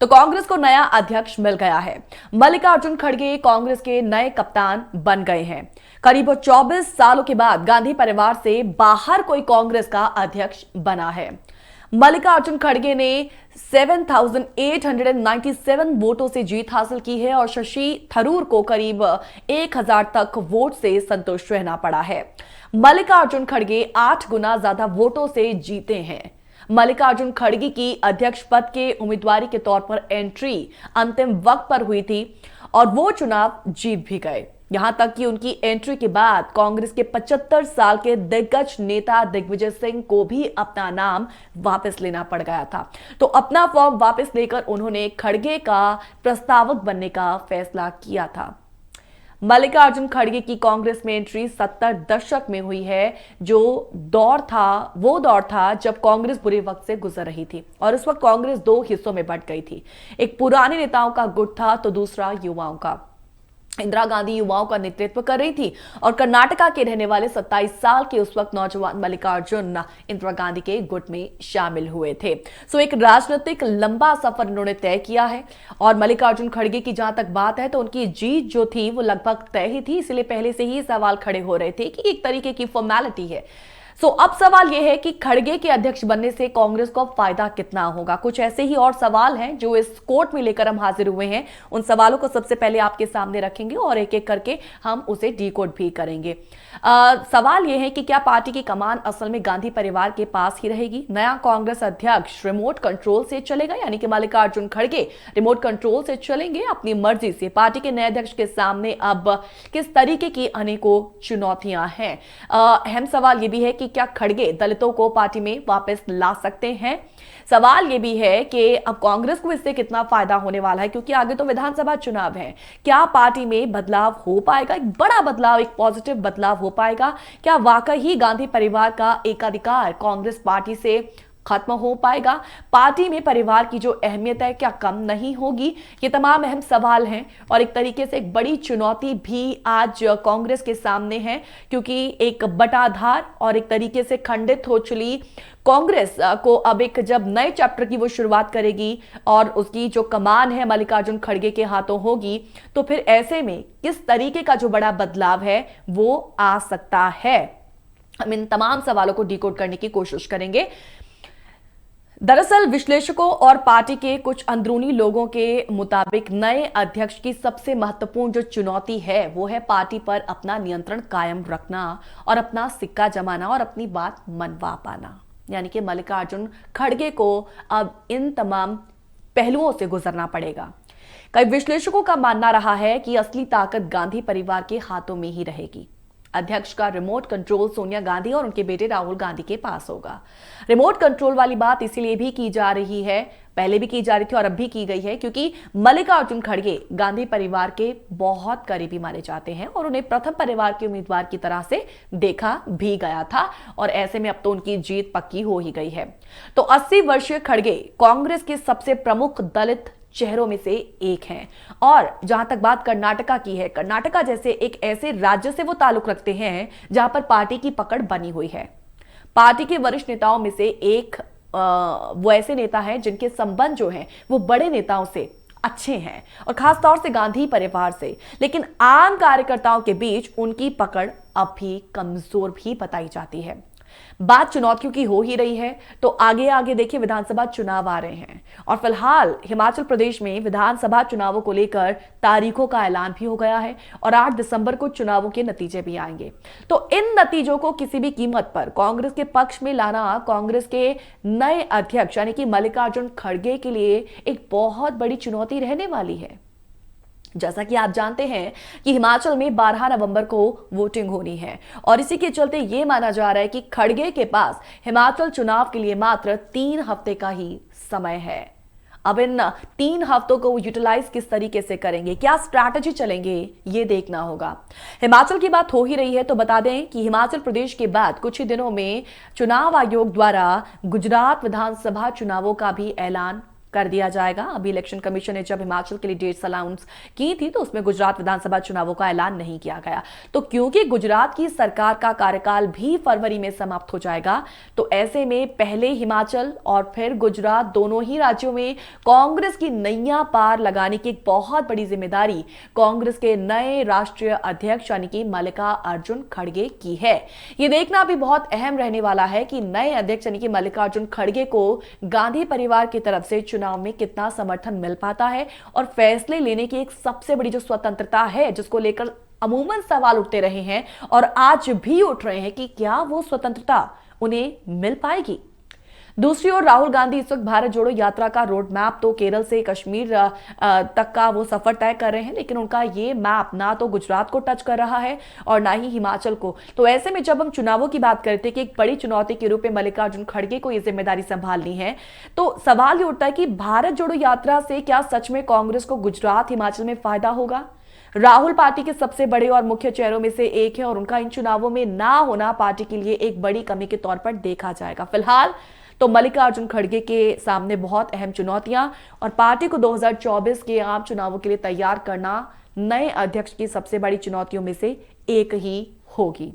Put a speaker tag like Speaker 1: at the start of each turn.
Speaker 1: तो कांग्रेस को नया अध्यक्ष मिल गया है। मल्लिकार्जुन खड़गे कांग्रेस के नए कप्तान बन गए हैं। करीब 24 सालों के बाद गांधी परिवार से बाहर कोई कांग्रेस का अध्यक्ष बना है। मल्लिकार्जुन खड़गे ने 7,897 वोटों से जीत हासिल की है और शशि थरूर को करीब 1,000 तक वोट से संतुष्ट रहना पड़ा है। मल्लिकार्जुन खड़गे 8 गुना ज्यादा वोटों से जीते हैं। मल्लिकार्जुन खड़गे की अध्यक्ष पद के उम्मीदवारी के तौर पर एंट्री अंतिम वक्त पर हुई थी और वो चुनाव जीत भी गए। यहां तक कि उनकी एंट्री के बाद कांग्रेस के 75 साल के दिग्गज नेता दिग्विजय सिंह को भी अपना नाम वापस लेना पड़ गया था। तो अपना फॉर्म वापस लेकर उन्होंने खड़गे का प्रस्तावक बनने का फैसला किया था। मल्लिकार्जुन खड़गे की कांग्रेस में एंट्री 70 दशक में हुई है। जो वो दौर था जब कांग्रेस बुरे वक्त से गुजर रही थी और उस वक्त कांग्रेस दो हिस्सों में बंट गई थी। एक पुराने नेताओं का गुट था तो दूसरा युवाओं का। इंदिरा गांधी युवाओं का नेतृत्व कर रही थी और कर्नाटका के रहने वाले 27 साल के उस वक्त नौजवान मल्लिकार्जुन इंदिरा गांधी के गुट में शामिल हुए थे। सो एक राजनीतिक लंबा सफर उन्होंने तय किया है और मल्लिकार्जुन खड़गे की जहां तक बात है तो उनकी जीत जो थी वो लगभग तय ही थी। इसलिए पहले से ही सवाल खड़े हो रहे थे कि एक तरीके की फॉर्मेलिटी है। सो अब सवाल यह है कि खड़गे के अध्यक्ष बनने से कांग्रेस को फायदा कितना होगा। कुछ ऐसे ही और सवाल हैं जो इस कोर्ट में लेकर हम हाजिर हुए हैं। उन सवालों को सबसे पहले आपके सामने रखेंगे और एक एक करके हम उसे डीकोड भी करेंगे। सवाल यह है कि क्या पार्टी की कमान असल में गांधी परिवार के पास ही रहेगी? नया कांग्रेस अध्यक्ष रिमोट कंट्रोल से चलेगा, यानी कि मल्लिकार्जुन खड़गे रिमोट कंट्रोल से चलेंगे अपनी मर्जी से। पार्टी के नए अध्यक्ष के सामने अब किस तरीके की अनेकों चुनौतियां हैं। अहम सवाल यह भी है कि क्या खड़गे दलितों को पार्टी में वापस ला सकते हैं। सवाल यह भी है कि अब कांग्रेस को इससे कितना फायदा होने वाला है, क्योंकि आगे तो विधानसभा चुनाव है। क्या पार्टी में बदलाव हो पाएगा, एक बड़ा बदलाव, एक पॉजिटिव बदलाव हो पाएगा? क्या वाकई ही गांधी परिवार का एकाधिकार कांग्रेस पार्टी से खत्म हो पाएगा? पार्टी में परिवार की जो अहमियत है क्या कम नहीं होगी? ये तमाम अहम सवाल हैं और एक तरीके से एक बड़ी चुनौती भी आज कांग्रेस के सामने है, क्योंकि एक बटाधार और एक तरीके से खंडित हो चुकी कांग्रेस को अब एक जब नए चैप्टर की वो शुरुआत करेगी और उसकी जो कमान है मल्लिकार्जुन खड़गे के हाथों होगी, तो फिर ऐसे में किस तरीके का जो बड़ा बदलाव है वो आ सकता है। हम इन तमाम सवालों को डिकोड करने की कोशिश करेंगे। दरअसल विश्लेषकों और पार्टी के कुछ अंदरूनी लोगों के मुताबिक नए अध्यक्ष की सबसे महत्वपूर्ण जो चुनौती है वो है पार्टी पर अपना नियंत्रण कायम रखना और अपना सिक्का जमाना और अपनी बात मनवा पाना। यानी कि मल्लिकार्जुन खड़गे को अब इन तमाम पहलुओं से गुजरना पड़ेगा। कई विश्लेषकों का मानना रहा है कि असली ताकत गांधी परिवार के हाथों में ही रहेगी। अध्यक्ष का रिमोट कंट्रोल सोनिया गांधी और उनके बेटे राहुल गांधी के पास होगा। रिमोट कंट्रोल वाली बात इसीलिए भी की जा रही है, पहले भी की जा रही थी और अब भी की गई है, क्योंकि मल्लिकार्जुन खड़गे गांधी परिवार के बहुत करीबी माने जाते हैं और उन्हें प्रथम परिवार के उम्मीदवार की तरह से देखा भी गया था और ऐसे में अब तो उनकी जीत पक्की हो ही गई है। तो 80 वर्षीय खड़गे कांग्रेस के सबसे प्रमुख दलित चेहरों में से एक हैं और जहां तक बात कर्नाटका की है, कर्नाटका जैसे एक ऐसे राज्य से वो ताल्लुक रखते हैं जहां पर पार्टी की पकड़ बनी हुई है। पार्टी के वरिष्ठ नेताओं में से एक वो ऐसे नेता हैं जिनके संबंध जो हैं वो बड़े नेताओं से अच्छे हैं और खासतौर से गांधी परिवार से, लेकिन आम कार्यकर्ताओं के बीच उनकी पकड़ अब भी कमजोर भी बताई जाती है। बात चुनौतियों की हो ही रही है तो आगे आगे देखिए विधानसभा चुनाव आ रहे हैं और फिलहाल हिमाचल प्रदेश में विधानसभा चुनावों को लेकर तारीखों का ऐलान भी हो गया है और 8 दिसंबर को चुनावों के नतीजे भी आएंगे। तो इन नतीजों को किसी भी कीमत पर कांग्रेस के पक्ष में लाना कांग्रेस के नए अध्यक्ष यानी कि मल्लिकार्जुन खड़गे के लिए एक बहुत बड़ी चुनौती रहने वाली है। जैसा कि आप जानते हैं कि हिमाचल में 12 नवंबर को वोटिंग होनी है और इसी के चलते यह माना जा रहा है कि खड़गे के पास हिमाचल चुनाव के लिए मात्र 3 हफ्ते का ही समय है। अब इन 3 हफ्तों को यूटिलाइज किस तरीके से करेंगे, क्या स्ट्रैटेजी चलेंगे, ये देखना होगा। हिमाचल की बात हो ही रही है तो बता दें कि हिमाचल प्रदेश के बाद कुछ ही दिनों में चुनाव आयोग द्वारा गुजरात विधानसभा चुनावों का भी ऐलान कर दिया जाएगा। अभी इलेक्शन कमीशन ने जब हिमाचल के लिए डेट्स अनाउंस की थी तो उसमें गुजरात विधानसभा चुनावों का ऐलान नहीं किया गया। तो क्योंकि गुजरात की सरकार का कार्यकाल भी फरवरी में समाप्त हो जाएगा, तो ऐसे में पहले हिमाचल और फिर गुजरात दोनों ही राज्यों में कांग्रेस की नैया पार लगाने की एक बहुत बड़ी जिम्मेदारी कांग्रेस के नए राष्ट्रीय अध्यक्ष यानी कि मल्लिकार्जुन खड़गे की है। यह देखना भी बहुत अहम रहने वाला है कि नए अध्यक्ष यानी कि मल्लिकार्जुन खड़गे को गांधी परिवार की तरफ से चुनाव में कितना समर्थन मिल पाता है और फैसले लेने की एक सबसे बड़ी जो स्वतंत्रता है जिसको लेकर अमूमन सवाल उठते रहे हैं और आज भी उठ रहे हैं कि क्या वो स्वतंत्रता उन्हें मिल पाएगी। दूसरी ओर राहुल गांधी इस वक्त भारत जोड़ो यात्रा का रोड मैप तो केरल से कश्मीर तक का वो सफर तय कर रहे हैं, लेकिन उनका ये मैप ना तो गुजरात को टच कर रहा है और ना ही हिमाचल को। तो ऐसे में जब हम चुनावों की बात करते हैं कि एक बड़ी चुनौती के रूप में मल्लिकार्जुन खड़गे को ये जिम्मेदारी संभालनी है, तो सवाल ये उठता है कि भारत जोड़ो यात्रा से क्या सच में कांग्रेस को गुजरात हिमाचल में फायदा होगा। राहुल पार्टी के सबसे बड़े और मुख्य चेहरों में से एक है और उनका इन चुनावों में ना होना पार्टी के लिए एक बड़ी कमी के तौर पर देखा जाएगा। फिलहाल तो मल्लिकार्जुन खड़गे के सामने बहुत अहम चुनौतियां और पार्टी को 2024 के आम चुनावों के लिए तैयार करना नए अध्यक्ष की सबसे बड़ी चुनौतियों में से एक ही होगी।